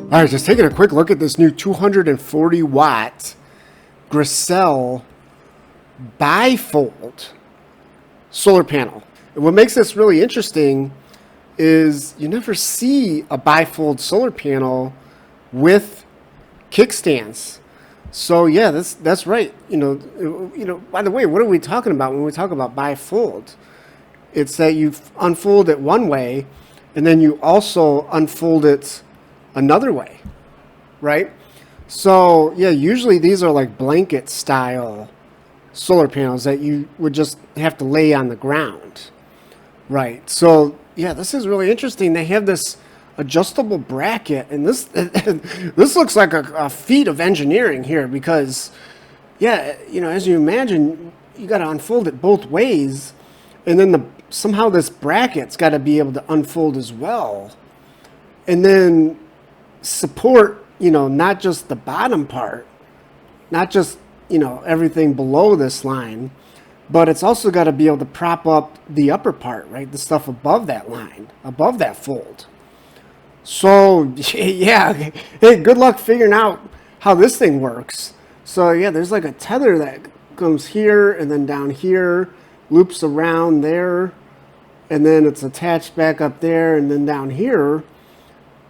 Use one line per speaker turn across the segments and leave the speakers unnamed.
All right, just taking a quick look at this new 240 watt GRECELL bifold solar panel. And what makes this really interesting is you never see a bifold solar panel with kickstands. So yeah, that's right. By the way, what are we talking about when we talk about bifold? It's that you unfold it one way and then you also unfold it another way, right? So yeah, usually these are like blanket style solar panels that you would just have to lay on the ground, right? So yeah, this is really interesting. They have this adjustable bracket, and this this looks like a feat of engineering here, because yeah, as you imagine, you got to unfold it both ways, and then somehow this bracket's got to be able to unfold as well, and then support, not just the bottom part, not just, everything below this line, but it's also got to be able to prop up the upper part, right? The stuff above that line, above that fold. So yeah, hey, good luck figuring out how this thing works. So yeah, there's like a tether that comes here and then down here, loops around there, and then it's attached back up there and then down here.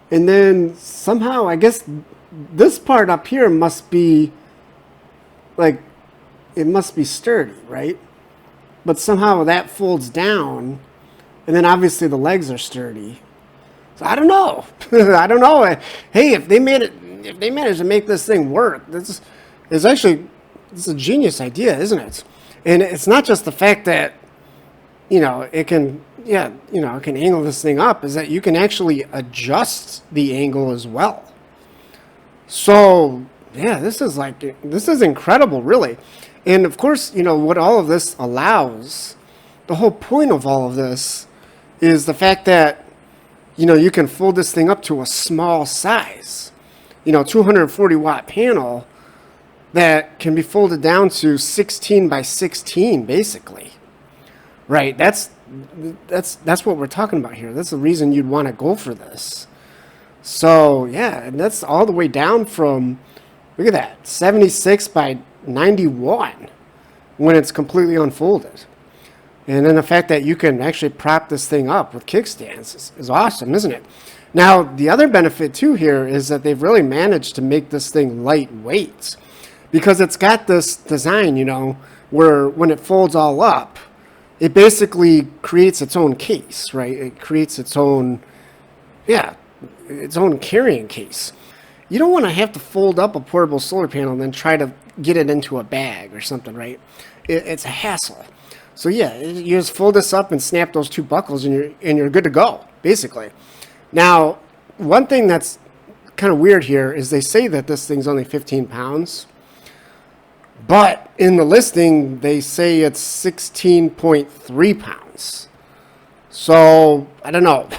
And then somehow, I guess this part up here must be like, it must be sturdy, right? But somehow that folds down, and then obviously the legs are sturdy. So I don't know. I don't know. Hey, if they managed to make this thing work, it's a genius idea, isn't it? And it's not just the fact that it can angle this thing up, is that you can actually adjust the angle as well. So yeah, this is incredible, really. And of course, what all of this allows, the whole point of all of this is the fact that you can fold this thing up to a small size, 240 watt panel that can be folded down to 16 by 16, basically. Right, that's what we're talking about here. That's the reason you'd want to go for this. So yeah, and that's all the way down from, look at that, 76 by 91 when it's completely unfolded. And then the fact that you can actually prop this thing up with kickstands is awesome, isn't it? Now, the other benefit too here is that they've really managed to make this thing lightweight, because it's got this design, where when it folds all up, it basically creates its own case, right? It creates its own carrying case. You don't want to have to fold up a portable solar panel and then try to get it into a bag or something, right? It's a hassle. So yeah, you just fold this up and snap those two buckles and you're good to go, basically. Now, one thing that's kind of weird here is they say that this thing's only 15 pounds. But in the listing, they say it's 16.3 pounds. So, I don't know.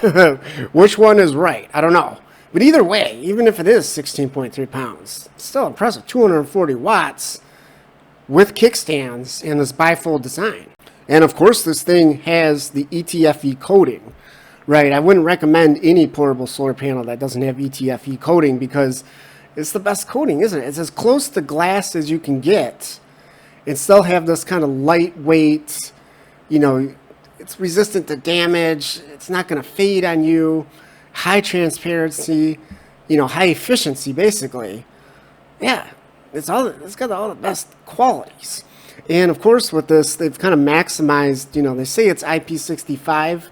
Which one is right? I don't know. But either way, even if it is 16.3 pounds, it's still impressive. 240 watts with kickstands and this bifold design. And of course, this thing has the ETFE coating, right? I wouldn't recommend any portable solar panel that doesn't have ETFE coating, because it's the best coating, isn't it? It's as close to glass as you can get and still have this kind of lightweight, it's resistant to damage. It's not going to fade on you. High transparency, high efficiency, basically. Yeah, it's got all the best qualities. And of course, with this, they've kind of maximized, they say it's IP65.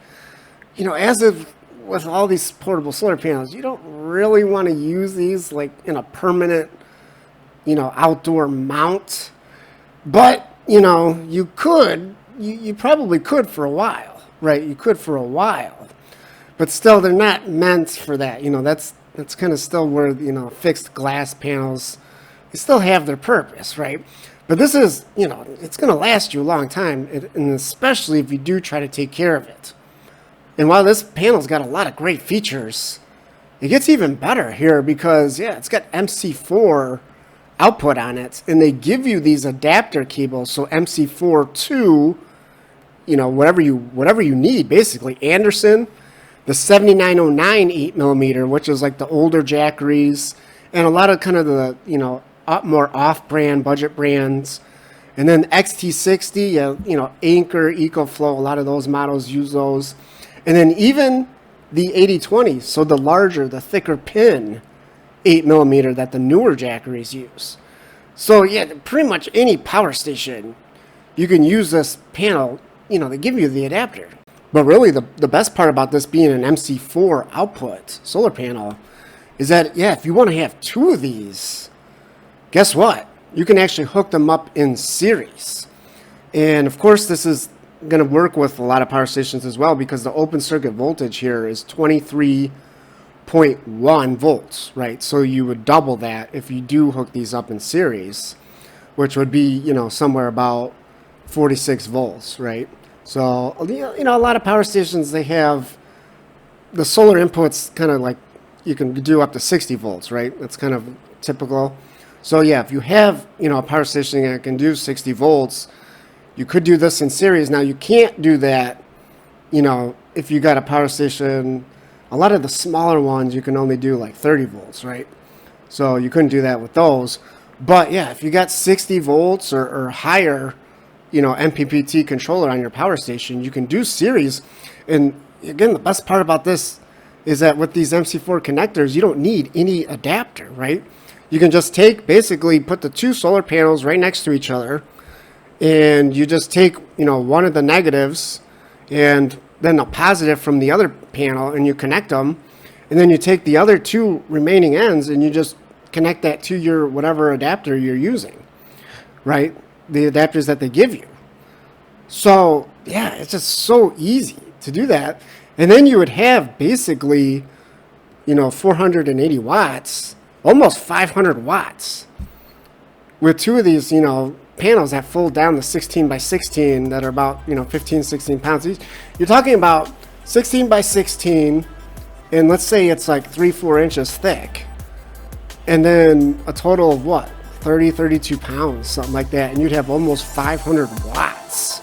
As of with all these portable solar panels, you don't really want to use these like in a permanent, outdoor mount. But, you could, you probably could for a while, right? You could for a while. But still, they're not meant for that. That's kind of still where, fixed glass panels, they still have their purpose, right? But this is, it's going to last you a long time, and especially if you do try to take care of it. And while this panel's got a lot of great features, it gets even better here because, yeah, it's got MC4 output on it, and they give you these adapter cables, so MC4 to, whatever you need, basically. Anderson, the 7909 8mm, which is like the older Jackeries, and a lot of kind of the, more off-brand budget brands. And then XT60, Anchor, EcoFlow, a lot of those models use those. And then even the 8020, so the larger, the thicker pin 8mm that the newer Jackeries use. So yeah, pretty much any power station, you can use this panel, they give you the adapter. But really the best part about this being an MC4 output solar panel is that, yeah, if you want to have two of these, guess what? You can actually hook them up in series. And of course, this is going to work with a lot of power stations as well, because the open circuit voltage here is 23.1 volts, right? So you would double that if you do hook these up in series, which would be, somewhere about 46 volts, right? So, a lot of power stations, they have the solar inputs kind of like you can do up to 60 volts, right? That's kind of typical. So yeah, if you have, a power station that can do 60 volts, you could do this in series. Now you can't do that, if you got a power station, a lot of the smaller ones, you can only do like 30 volts, right? So you couldn't do that with those. But yeah, if you got 60 volts or higher, MPPT controller on your power station, you can do series. And again, the best part about this is that with these MC4 connectors, you don't need any adapter, right? You can just basically put the two solar panels right next to each other, and you just take, one of the negatives and then a positive from the other panel, and you connect them, and then you take the other two remaining ends and you just connect that to your whatever adapter you're using, right? The adapters that they give you. So yeah, it's just so easy to do that. And then you would have basically, 480 watts, almost 500 watts with two of these, panels that fold down to 16 by 16 that are about, 15, 16 pounds each. You're talking about 16 by 16, and let's say it's like 3-4 inches thick. And then a total of what? 30, 32 pounds, something like that. And you'd have almost 500 watts.